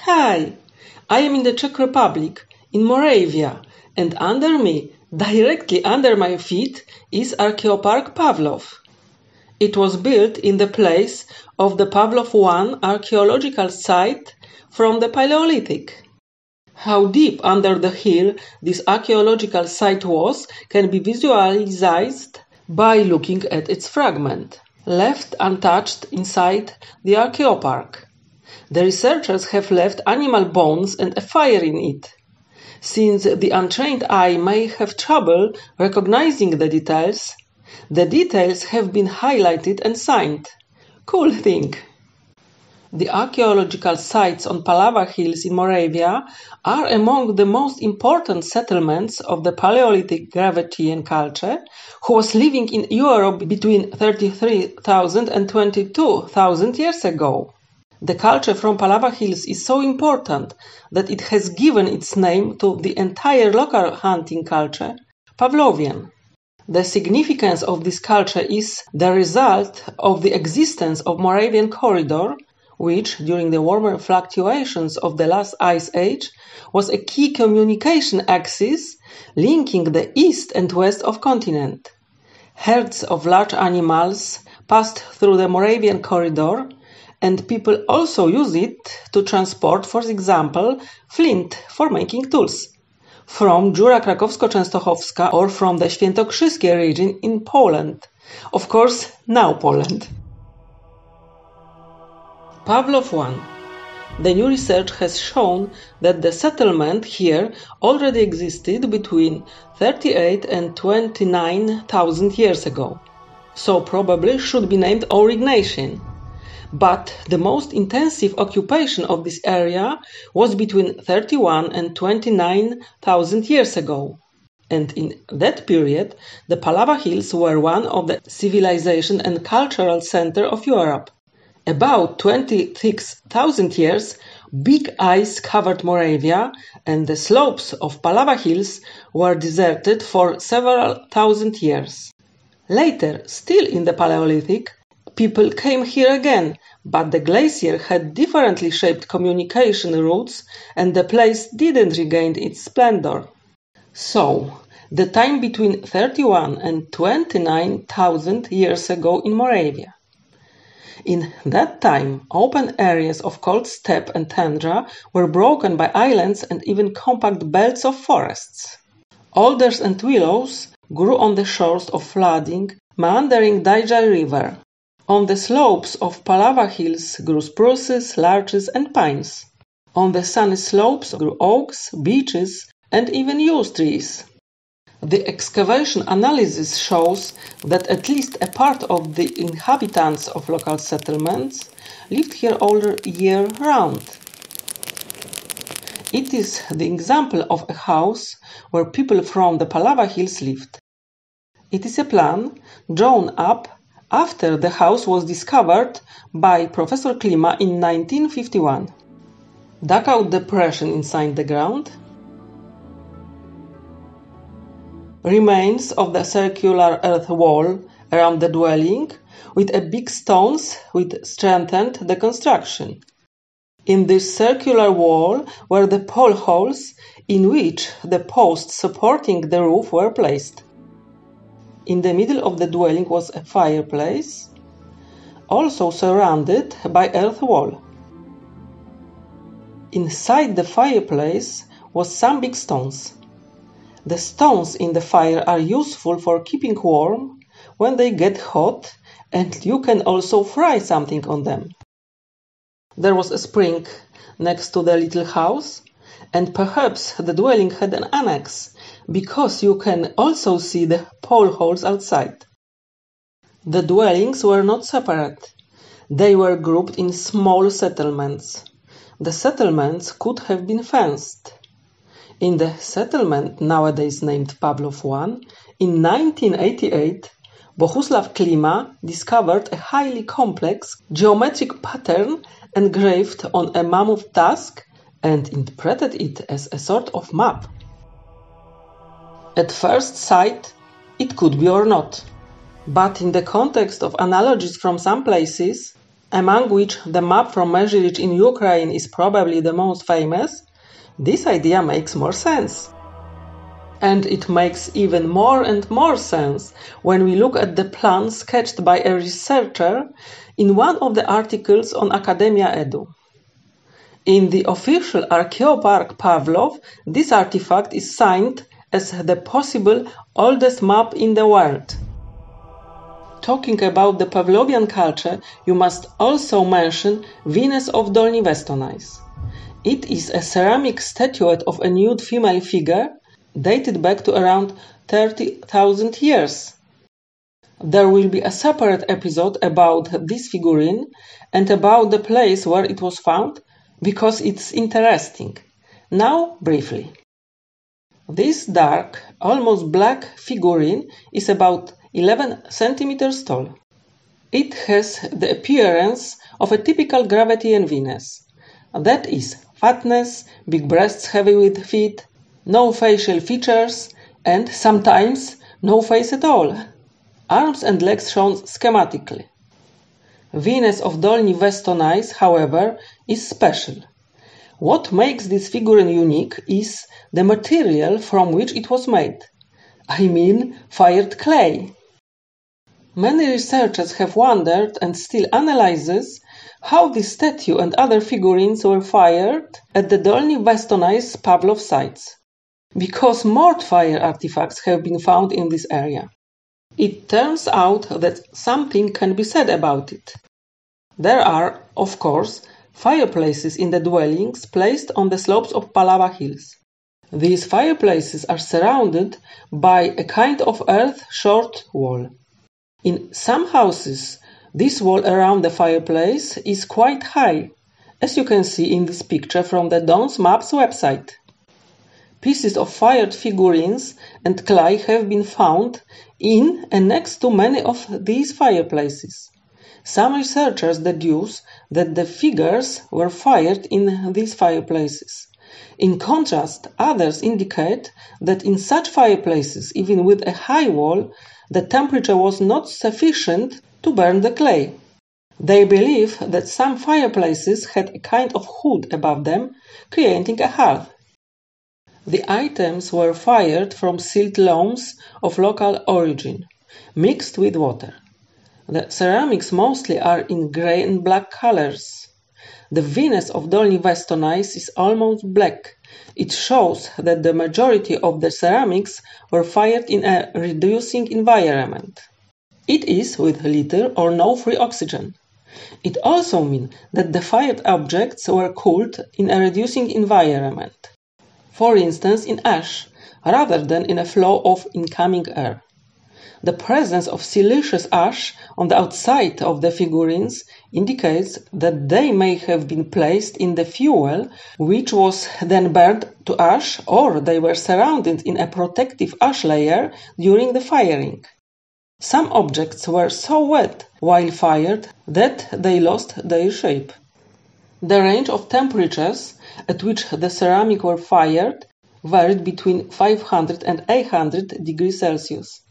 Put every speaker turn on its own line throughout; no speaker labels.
Hi, I am in the Czech Republic, in Moravia, and under me, directly under my feet, is Archeopark Pavlov. It was built in the place of the Pavlov I archaeological site from the Paleolithic. How deep under the hill this archaeological site was can be visualized by looking at its fragment, left untouched inside the Archeopark. The researchers have left animal bones and a fire in it. Since the untrained eye may have trouble recognizing the details have been highlighted and signed. Cool thing! The archaeological sites on Palava Hills in Moravia are among the most important settlements of the Paleolithic Gravettian culture, who was living in Europe between 33,000 and 22,000 years ago. The culture from Palava Hills is so important that it has given its name to the entire local hunting culture, Pavlovian. The significance of this culture is the result of the existence of Moravian corridor, which, during the warmer fluctuations of the last ice age, was a key communication axis linking the east and west of continent. Herds of large animals passed through the Moravian corridor, and people also use it to transport, for example, flint for making tools, from Dziura Krakowsko-Częstochowska or from the Świętokrzyskie region in Poland. Of course, now Poland. Pavlov I. The new research has shown that the settlement here already existed between 38 and 29,000 years ago, so probably should be named Aurignacian. But the most intensive occupation of this area was between 31 and 29,000 years ago. And in that period, the Palava Hills were one of the civilization and cultural center of Europe. About 26,000 years, big ice covered Moravia, and the slopes of Palava Hills were deserted for several thousand years. Later, still in the Paleolithic, people came here again, but the glacier had differently shaped communication routes and the place didn't regain its splendor. So, the time between 31 and 29,000 years ago in Moravia. In that time, open areas of cold steppe and tundra were broken by islands and even compact belts of forests. Alders and willows grew on the shores of flooding, meandering Dajai River. On the slopes of Palava Hills grew spruces, larches and pines. On the sunny slopes grew oaks, beeches and even yew trees. The excavation analysis shows that at least a part of the inhabitants of local settlements lived here all year round. It is the example of a house where people from the Palava Hills lived. It is a plan drawn up after the house was discovered by Professor Klima in 1951. Dugout depression inside the ground. Remains of the circular earth wall around the dwelling with a big stones which strengthened the construction. In this circular wall were the pole holes in which the posts supporting the roof were placed. In the middle of the dwelling was a fireplace, also surrounded by earth wall. Inside the fireplace was some big stones. The stones in the fire are useful for keeping warm when they get hot, and you can also fry something on them. There was a spring next to the little house, and perhaps the dwelling had an annex, because you can also see the pole holes outside. The dwellings were not separate. They were grouped in small settlements. The settlements could have been fenced. In the settlement nowadays named Pavlov I, in 1988, Bohuslav Klima discovered a highly complex geometric pattern engraved on a mammoth tusk and interpreted it as a sort of map. At first sight, it could be or not. But in the context of analogies from some places, among which the map from Mezhirich in Ukraine is probably the most famous, this idea makes more sense. And it makes even more and more sense when we look at the plan sketched by a researcher in one of the articles on Academia Edu. In the official Archeopark Pavlov, this artifact is signed as the possible oldest map in the world. Talking about the Pavlovian culture, you must also mention Venus of Dolni Vestonice. It is a ceramic statuette of a nude female figure dated back to around 30,000 years. There will be a separate episode about this figurine and about the place where it was found, because it's interesting. Now, briefly. This dark, almost black figurine is about 11 centimeters tall. It has the appearance of a typical Gravettian Venus. That is, fatness, big breasts heavy with feet, no facial features, and sometimes no face at all. Arms and legs shown schematically. Venus of Dolni Vestonice, however, is special. What makes this figurine unique is the material from which it was made. I mean, fired clay. Many researchers have wondered and still analyzes how this statue and other figurines were fired at the Dolni Vestonice Pavlov sites, because more fire artifacts have been found in this area. It turns out that something can be said about it. There are, of course, fireplaces in the dwellings placed on the slopes of Palava Hills. These fireplaces are surrounded by a kind of earth-short wall. In some houses, this wall around the fireplace is quite high, as you can see in this picture from the Don's Maps website. Pieces of fired figurines and clay have been found in and next to many of these fireplaces. Some researchers deduce that the figures were fired in these fireplaces. In contrast, others indicate that in such fireplaces, even with a high wall, the temperature was not sufficient to burn the clay. They believe that some fireplaces had a kind of hood above them, creating a hearth. The items were fired from silt loams of local origin, mixed with water. The ceramics mostly are in grey and black colors. The Venus of Dolni Vestonice is almost black. It shows that the majority of the ceramics were fired in a reducing environment. It is with little or no free oxygen. It also means that the fired objects were cooled in a reducing environment. For instance, in ash, rather than in a flow of incoming air. The presence of siliceous ash on the outside of the figurines indicates that they may have been placed in the fuel, which was then burned to ash, or they were surrounded in a protective ash layer during the firing. Some objects were so wet while fired that they lost their shape. The range of temperatures at which the ceramic were fired varied between 500 and 800 degrees Celsius.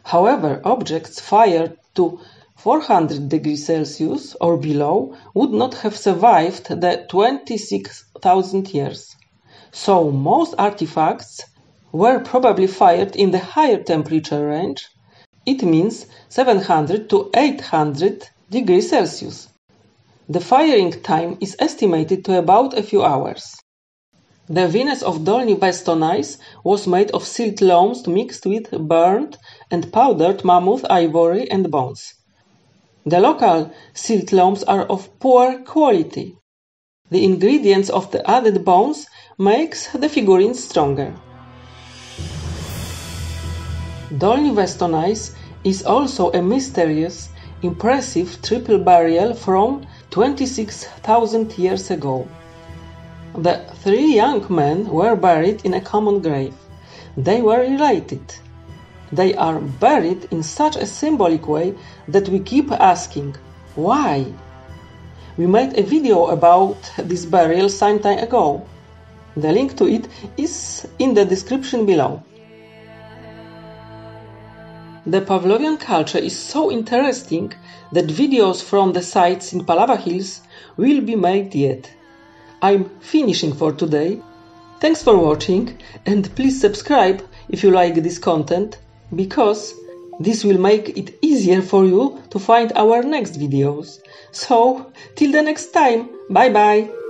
However, objects fired to 400 degrees Celsius or below would not have survived the 26,000 years. So most artifacts were probably fired in the higher temperature range. It means 700 to 800 degrees Celsius. The firing time is estimated to about a few hours. The Venus of Dolni Vestonice was made of silt loams mixed with burnt and powdered mammoth ivory and bones. The local silt loams are of poor quality. The ingredients of the added bones makes the figurines stronger. Dolni Vestonice is also a mysterious, impressive triple burial from 26,000 years ago. The three young men were buried in a common grave. They were related. They are buried in such a symbolic way that we keep asking, why? We made a video about this burial some time ago. The link to it is in the description below. The Pavlovian culture is so interesting that videos from the sites in Palava Hills will be made yet. I'm finishing for today. Thanks for watching and please subscribe if you like this content, because this will make it easier for you to find our next videos. So, till the next time, bye bye!